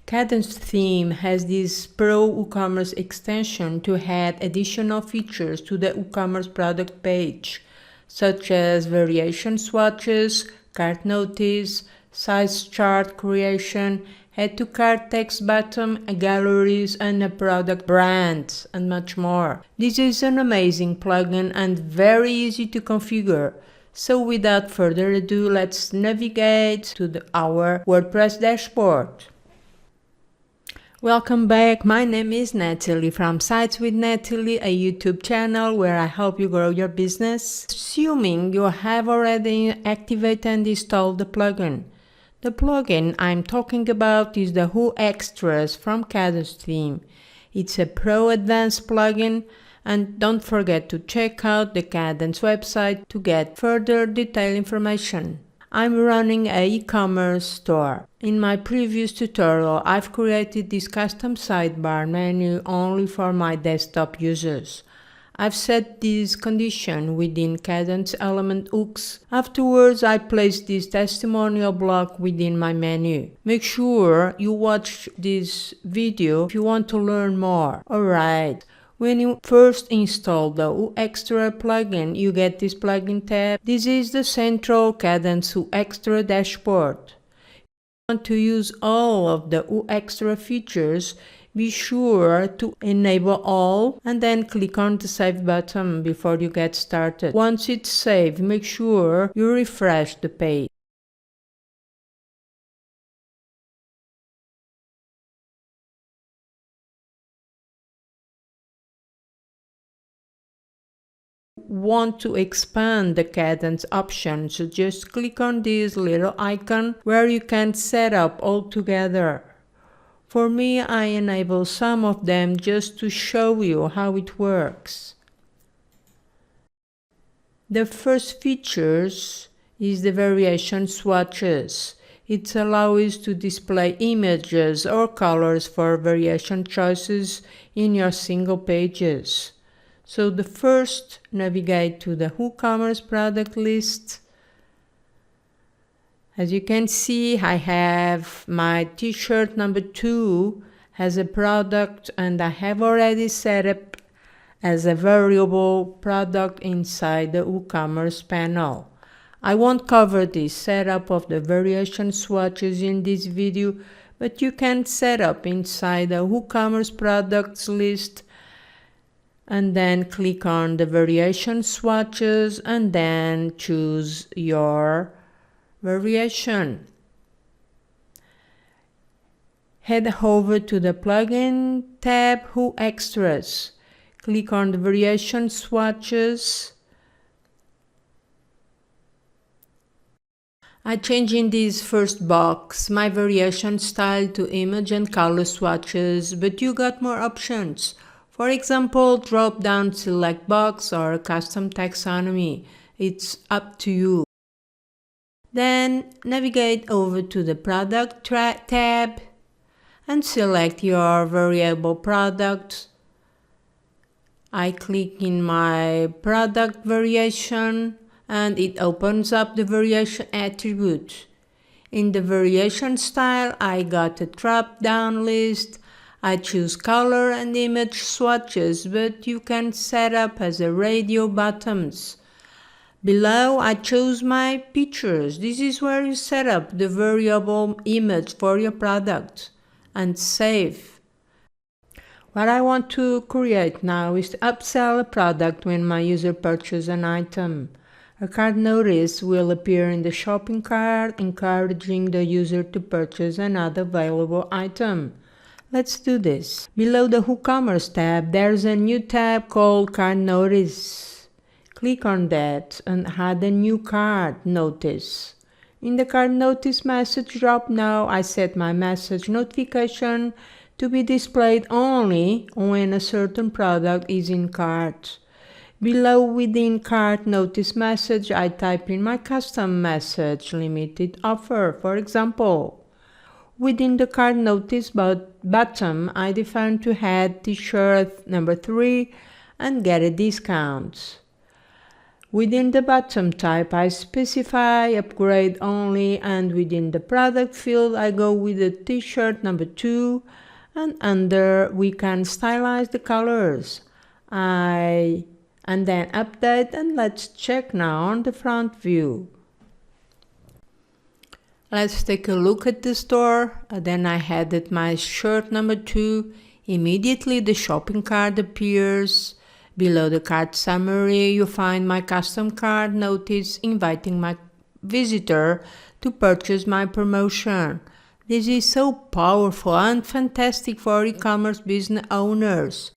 Kadence theme has this Pro WooCommerce extension to add additional features to the WooCommerce product page, such as variation swatches, cart notice, size chart creation, add to cart text button, galleries, and a product brand, and much more. This is an amazing plugin and very easy to configure. So without further ado, let's navigate to our WordPress dashboard. Welcome back, my name is Natalie from Sites with Natalie, a YouTube channel where I help you grow your business. Assuming you have already activated and installed the plugin. The plugin I'm talking about is the Woo Extras from Kadence theme. It's a pro advanced plugin, and don't forget to check out the Kadence website to get further detailed information. I'm running an e-commerce store. In my previous tutorial, I've created this custom sidebar menu only for my desktop users. I've set this condition within Kadence element hooks. Afterwards, I place this testimonial block within my menu. Make sure you watch this video if you want to learn more. Alright. When you first install the Woo Extra plugin, you get this plugin tab. This is the central Kadence Woo Extra dashboard. If you want to use all of the Woo Extra features, be sure to enable all and then click on the Save button before you get started. Once it's saved, make sure you refresh the page. Want to expand the Kadence options, so just click on this little icon where you can set up all together. For me, I enable some of them just to show you how it works. The first features is the variation swatches. It allows to display images or colors for variation choices in your single pages. So the first, navigate to the WooCommerce product list. As you can see, I have my t-shirt number 2 as a product, and I have already set up as a variable product inside the WooCommerce panel. I won't cover the setup of the variation swatches in this video, but you can set up inside the WooCommerce products list and then click on the variation swatches and then choose your variation. Head over to the plugin tab, Woo Extras. Click on the variation swatches. I change in this first box my variation style to image and color swatches, but you got more options. For example, drop down select box or custom taxonomy. It's up to you. Then navigate over to the product tab and select your variable product. I click in my product variation and it opens up the variation attribute. In the variation style, I got a drop down list. I choose color and image swatches, but you can set up as a radio buttons. Below, I chose my pictures. This is where you set up the variable image for your product and save. What I want to create now is to upsell a product when my user purchases an item. A cart notice will appear in the shopping cart, encouraging the user to purchase another available item. Let's do this. Below the WooCommerce tab, there's a new tab called Cart Notice. Click on that and add a new cart notice. In the cart notice message drop now, I set my message notification to be displayed only when a certain product is in cart. Below within cart notice message, I type in my custom message, limited offer, for example. Within the cart notice button, I define to add t-shirt number 3 and get a discount. Within the bottom type, I specify upgrade only, and within the product field, I go with the t-shirt number 2, and under we can stylize the colors. And then update, and let's check now on the front view. Let's take a look at the store. Then I added my shirt number 2. Immediately the shopping cart appears. Below the cart summary, you find my custom cart notice inviting my visitor to purchase my promotion. This is so powerful and fantastic for e-commerce business owners.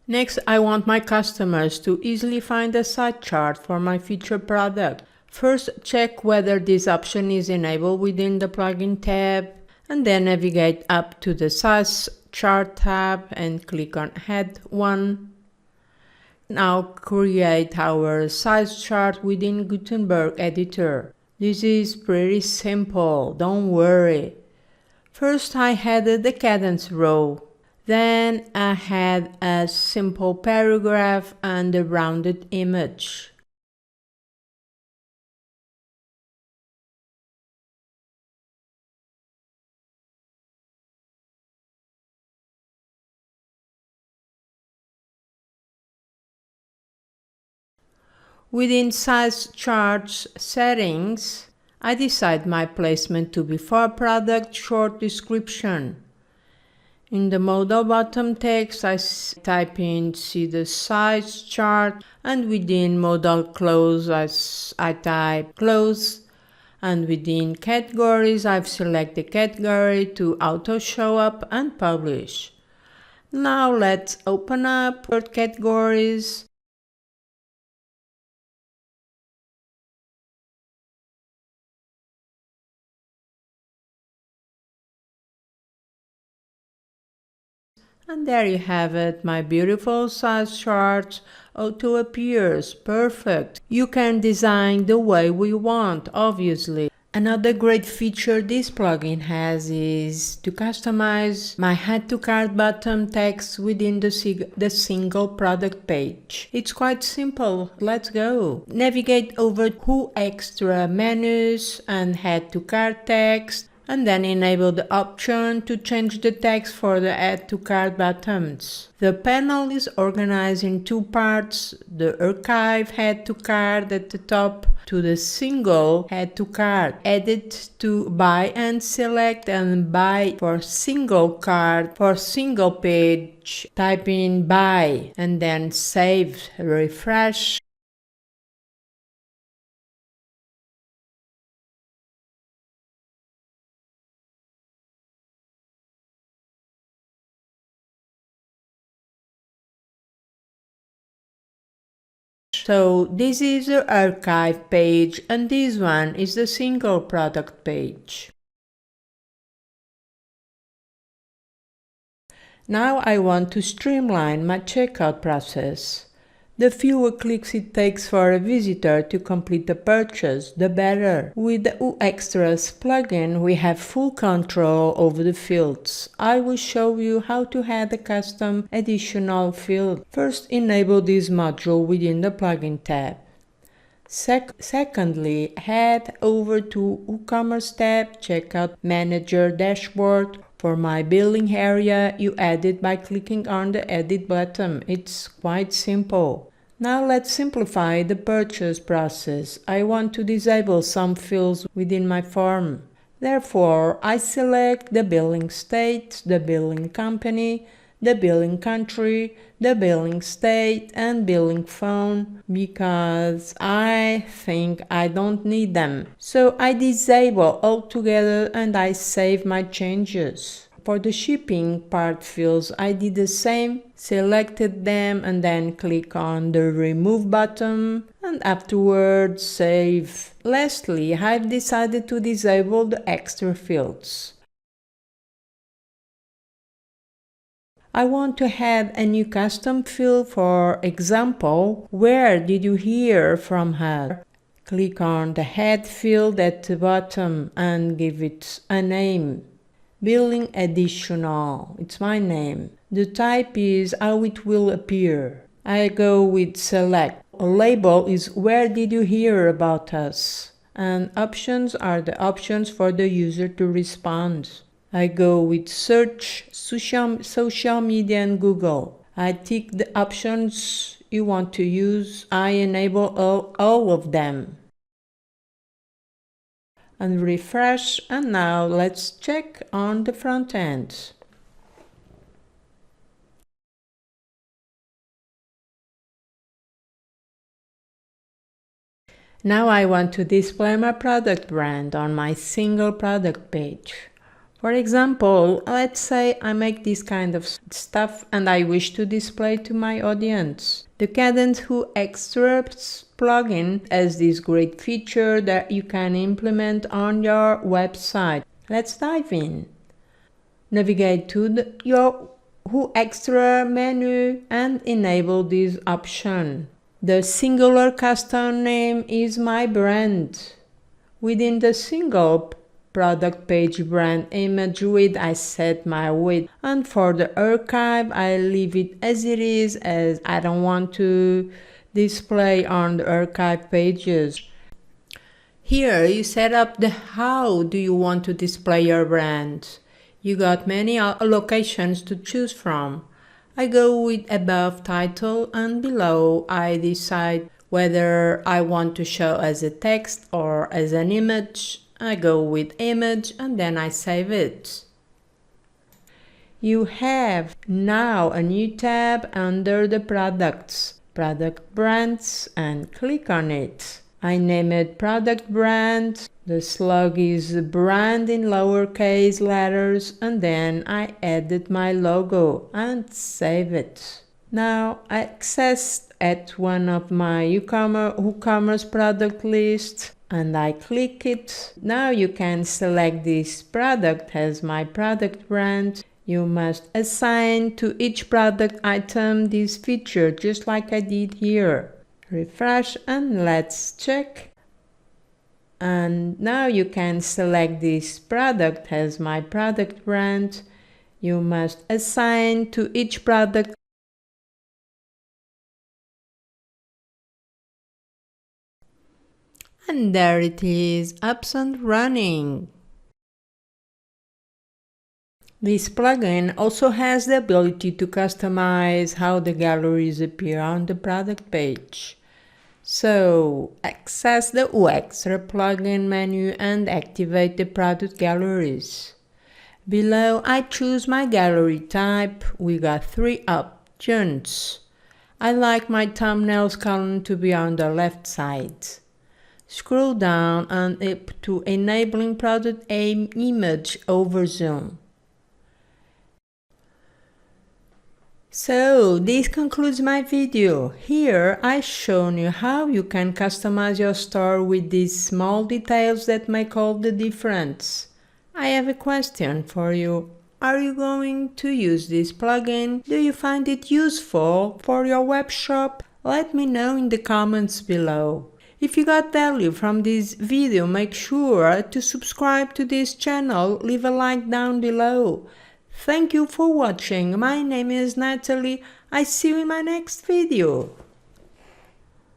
Next, I want my customers to easily find a site chart for my featured product. First, check whether this option is enabled within the plugin tab, and then navigate up to the size chart tab and click on Add One. Now create our size chart within Gutenberg editor. This is pretty simple, don't worry. First I added the Kadence row. Then I had a simple paragraph and a rounded image. Within size charts settings, I decide my placement to be for product short description. In the modal bottom text, I type in see the size chart, and within modal close, I type close, and within categories, I've selected the category to auto show up and publish. Now let's open up our categories. And there you have it, my beautiful size chart auto appears. Perfect. You can design the way we want, obviously. Another great feature this plugin has is to customize my add to cart button text within the single product page. It's quite simple. Let's go. Navigate over to extra menus and add to cart text, and then enable the option to change the text for the add to cart buttons. The panel is organized in two parts: the archive add to cart at the top to the single add to cart. Edit to buy and select, and buy for single cart. For single page, type in buy and then save, refresh. So this is the archive page, and this one is the single product page. Now I want to streamline my checkout process. The fewer clicks it takes for a visitor to complete the purchase, the better. With the Extras plugin, we have full control over the fields. I will show you how to add a custom additional field. First, enable this module within the plugin tab. Secondly, head over to WooCommerce tab, Checkout Manager Dashboard. For my billing area, you add it by clicking on the Edit button. It's quite simple. Now let's simplify the purchase process. I want to disable some fields within my form. Therefore, I select the billing state, the billing company, the billing country, the billing state, and billing phone, because I think I don't need them. So I disable altogether and I save my changes. For the shipping part fields, I did the same, selected them and then click on the remove button, and afterwards save. Lastly, I've decided to disable the extra fields. I want to add a new custom field, for example, where did you hear from her? Click on the head field at the bottom and give it a name. Billing additional, it's my name. The type is how it will appear. I go with select. A label is where did you hear about us? And options are the options for the user to respond. I go with search, social media and Google. I tick the options you want to use. I enable all of them. And refresh, and now let's check on the front end. Now I want to display my product brand on my single product page. For example, let's say I make this kind of stuff and I wish to display to my audience. The Kadence Extras plugin has this great feature that you can implement on your website. Let's dive in. Navigate to your Extra menu and enable this option. The singular custom name is my brand. Within the single product page brand image width, I set my width, and for the archive I leave it as it is, as I don't want to display on the archive pages. Here you set up the how do you want to display your brand. You got many locations to choose from. I go with above title, and below I decide whether I want to show as a text or as an image. I go with image and then I save it. You have now a new tab under the products, product brands, and click on it. I name it product brand. The slug is brand in lowercase letters, and then I added my logo and save it. Now I access at one of my WooCommerce product list and I click it. Now you can select this product as my product brand. You must assign to each product item this feature, just like I did here. Refresh and let's check. And now you can select this product as my product brand. You must assign to each product. And there it is, up and running. This plugin also has the ability to customize how the galleries appear on the product page. So, access the Extra plugin menu and activate the product galleries. Below, I choose my gallery type. We got 3 options. I like my thumbnails column to be on the left side. Scroll down and up to enabling product image over zoom. So, this concludes my video. Here I've shown you how you can customize your store with these small details that make all the difference. I have a question for you. Are you going to use this plugin? Do you find it useful for your web shop? Let me know in the comments below. If you got value from this video, make sure to subscribe to this channel, leave a like down below. Thank you for watching. My name is Natalie. I see you in my next video.